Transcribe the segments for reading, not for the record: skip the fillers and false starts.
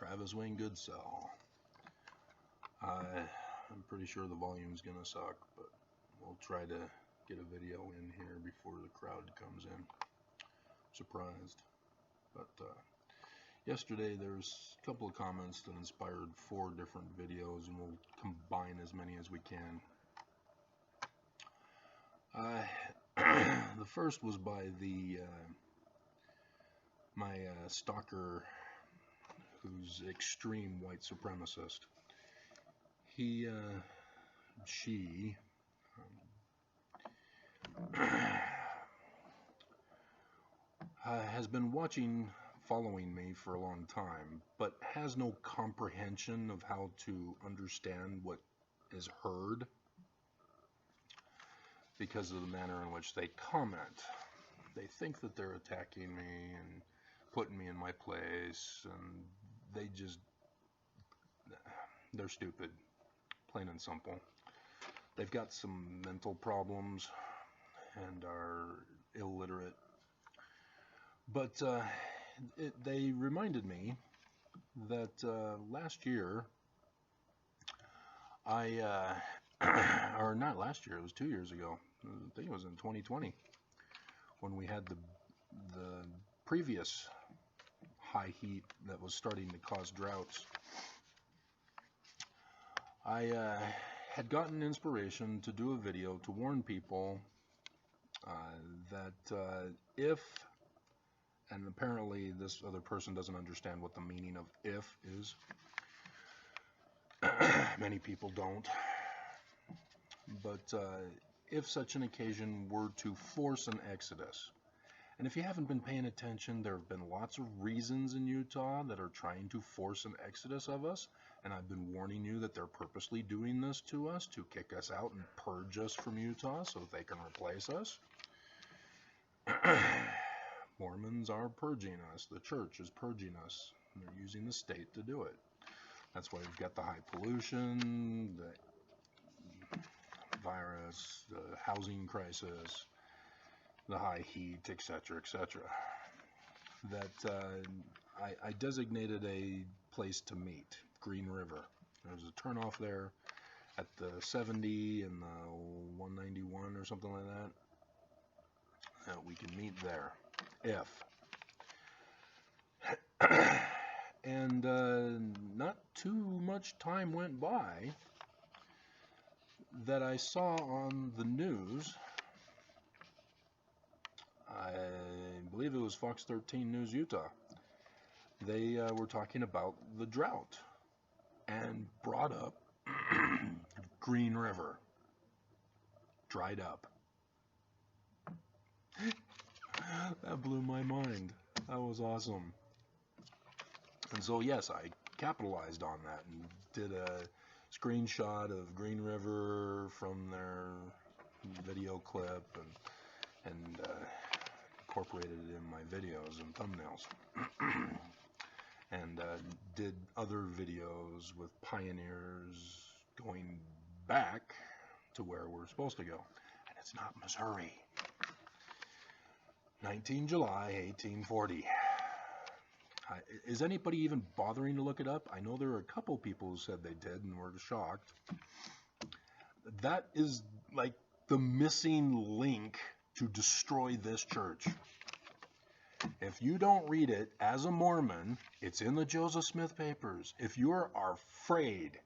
Travis Wayne Goodsell. I'm pretty sure the volume's gonna suck, but we'll try to get a video in here before the crowd comes in. Surprised. But yesterday there's a couple of comments that inspired 4 different videos, and we'll combine as many as we can. The first was by my stalker, who's extreme white supremacist. She has been following me for a long time, but has no comprehension of how to understand what is heard because of the manner in which they comment. They think that they're attacking me and putting me in my place, and they're stupid, plain and simple. They've got some mental problems and are illiterate. But they reminded me that last year, or not last year, it was 2 years ago. I think it was in 2020 when we had the previous high heat that was starting to cause droughts. I had gotten inspiration to do a video to warn people that if, and apparently this other person doesn't understand what the meaning of if is. Many people don't. But if such an occasion were to force an exodus, and if you haven't been paying attention, there have been lots of reasons in Utah that are trying to force an exodus of us, and I've been warning you that they're purposely doing this to us to kick us out and purge us from Utah so that they can replace us. Mormons are purging us. The church is purging us. They're using the state to do it. That's why we've got the high pollution, the virus, the housing crisis, the high heat, etc., etc. That I designated a place to meet, Green River. There's a turnoff there at the 70 and the 191 or something like that. We can meet there, if. And not too much time went by that I saw on the news, I believe it was Fox 13 News Utah, they were talking about the drought and brought up Green River, dried up. That blew my mind. That was awesome. And so yes, I capitalized on that and did a screenshot of Green River from their video clip and incorporated it in my videos and thumbnails. And did other videos with pioneers going back to where we're supposed to go. And it's not Missouri. 19 July 1840. Is anybody even bothering to look it up? I know there are a couple people who said they did and were shocked. That is like the missing link to destroy this church. If you don't read it as a Mormon, it's in the Joseph Smith papers. If you are afraid,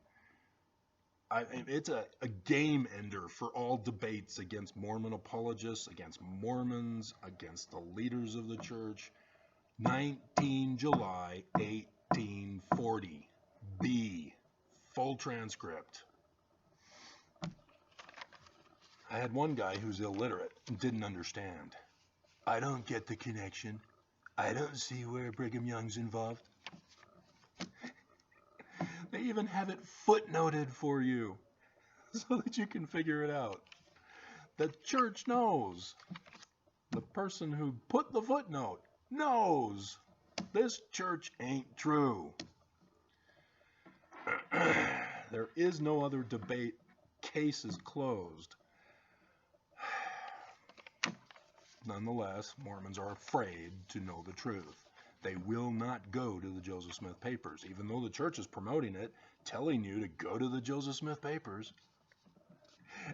it's a game ender for all debates against Mormon apologists, against Mormons, against the leaders of the church. 19 July 1840. B. Full transcript. I had one guy who's illiterate and didn't understand. I don't get the connection. I don't see where Brigham Young's involved. They even have it footnoted for you so that you can figure it out. The church knows. The person who put the footnote knows this church ain't true. There is no other debate. Case is closed. Nonetheless, Mormons are afraid to know the truth. They will not go to the Joseph Smith Papers, even though the church is promoting it, telling you to go to the Joseph Smith Papers.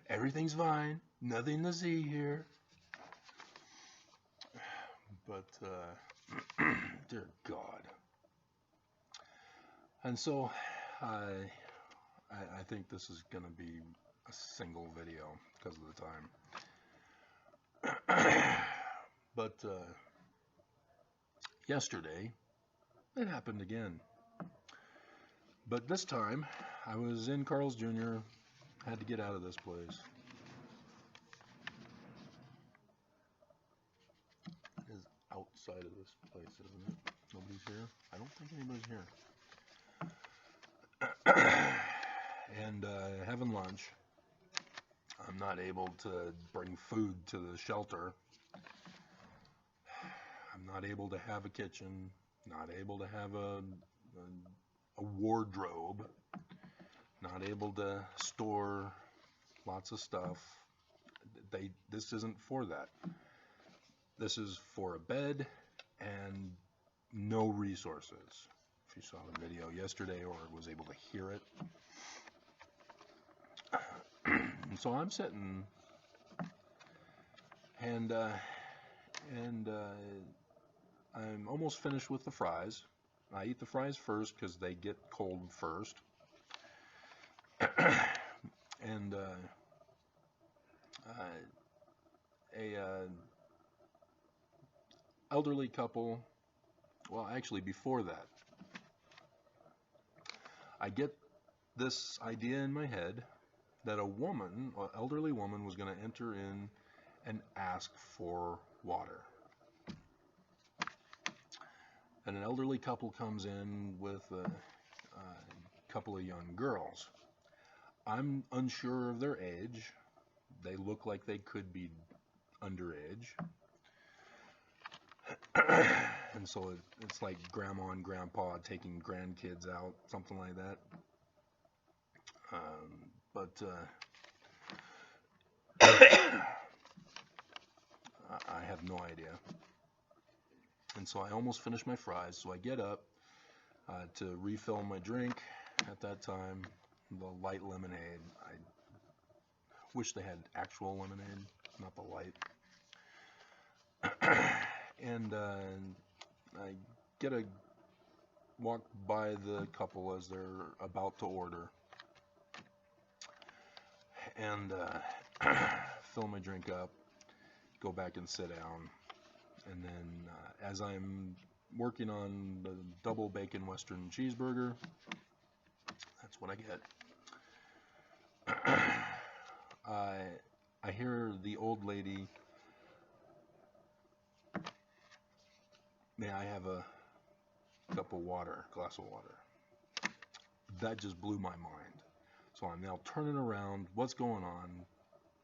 Everything's fine. Nothing to see here. But, dear God. And so, I think this is going to be a single video because of the time. But, yesterday, it happened again. But this time, I was in Carl's Jr., had to get out of this place. It is outside of this place, isn't it? Nobody's here? I don't think anybody's here. And having lunch. I'm not able to bring food to the shelter. I'm not able to have a kitchen. Not able to have a wardrobe. Not able to store lots of stuff. This isn't for that. This is for a bed and no resources. If you saw the video yesterday or was able to hear it. And so I'm sitting and I'm almost finished with the fries. I eat the fries first because they get cold first. And elderly couple, well, actually before that, I get this idea in my head that a woman, an elderly woman, was going to enter in and ask for water. And an elderly couple comes in with a couple of young girls. I'm unsure of their age. They look like they could be underage. And so it's like grandma and grandpa taking grandkids out, something like that. But I have no idea. And so I almost finished my fries, so I get up to refill my drink. At that time, the light lemonade. I wish they had actual lemonade, not the light. And I walk by the couple as they're about to order. And fill my drink up, go back and sit down, and then as I'm working on the double bacon Western cheeseburger, that's what I get. I hear the old lady, "May I have a cup of water, glass of water?" That just blew my mind. So I'm now turning around. What's going on?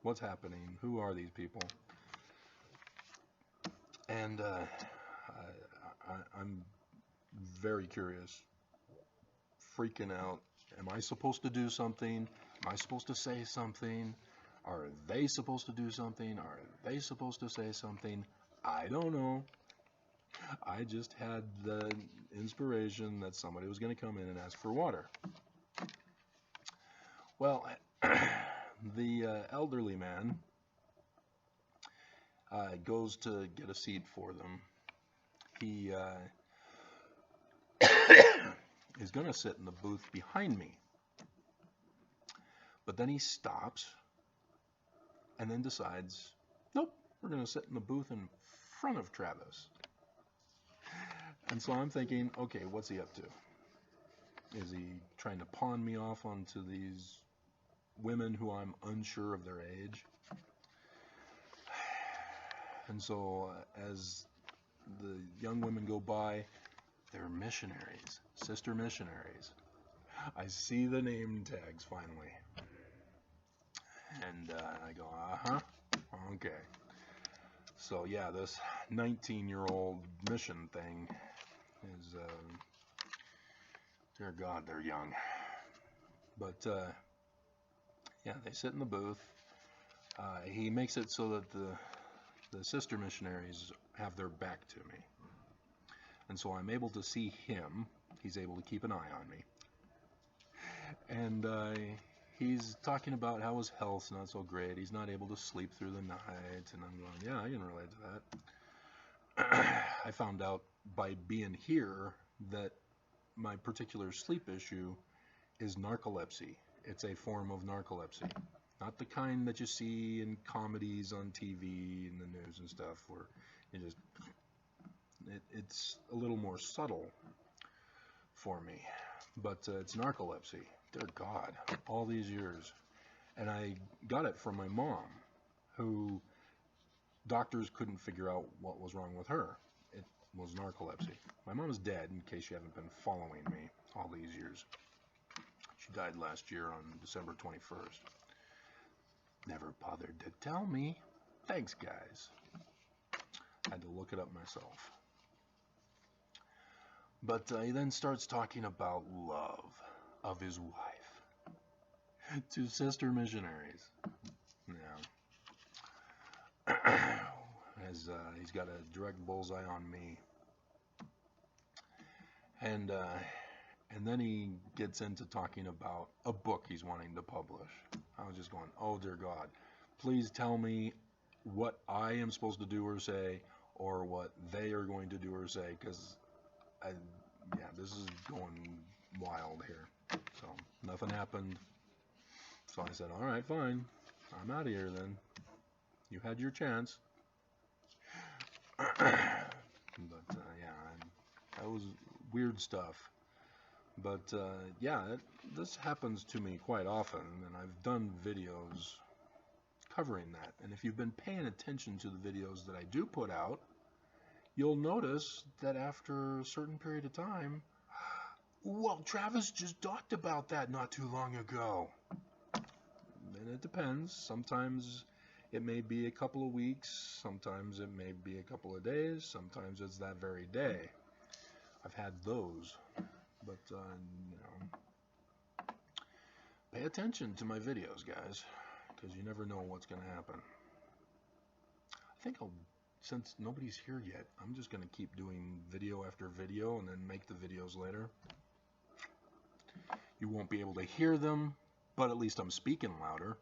What's happening? Who are these people? And I'm very curious, freaking out. Am I supposed to do something? Am I supposed to say something? Are they supposed to do something? Are they supposed to say something? I don't know. I just had the inspiration that somebody was going to come in and ask for water. Well, the elderly man goes to get a seat for them. He is going to sit in the booth behind me. But then he stops and then decides, nope, we're going to sit in the booth in front of Travis. And so I'm thinking, okay, what's he up to? Is he trying to pawn me off onto these women who I'm unsure of their age? And so as the young women go by, they're missionaries, sister missionaries. I see the name tags finally. And I go, okay. So yeah, this 19-year-old mission thing is, dear God, they're young. But yeah, they sit in the booth. He makes it so that the sister missionaries have their back to me. And so I'm able to see him. He's able to keep an eye on me. And he's talking about how his health's not so great. He's not able to sleep through the night. And I'm going, yeah, I can relate to that. I found out by being here that my particular sleep issue is narcolepsy. It's a form of narcolepsy. Not the kind that you see in comedies on TV and the news and stuff, where you just, it's a little more subtle for me. But it's narcolepsy. Dear God, all these years. And I got it from my mom, who doctors couldn't figure out what was wrong with her. It was narcolepsy. My mom is dead, in case you haven't been following me all these years. She died last year on December 21st. Never bothered to tell me. Thanks, guys. Had to look it up myself. But he then starts talking about love of his wife. 2 sister missionaries. Yeah. As he's got a direct bullseye on me. And then he gets into talking about a book he's wanting to publish. I was just going, oh dear God, please tell me what I am supposed to do or say, or what they are going to do or say, because yeah, this is going wild here. So nothing happened. So I said, all right, fine, I'm out of here then. You had your chance. But yeah, that was weird stuff. But yeah, this happens to me quite often, and I've done videos covering that. And if you've been paying attention to the videos that I do put out, you'll notice that after a certain period of time, well, Travis just talked about that not too long ago. And it depends. Sometimes it may be a couple of weeks, sometimes it may be a couple of days, sometimes it's that very day. I've had those. But, you know, pay attention to my videos, guys, because you never know what's going to happen. I think since nobody's here yet, I'm just going to keep doing video after video and then make the videos later. You won't be able to hear them, but at least I'm speaking louder.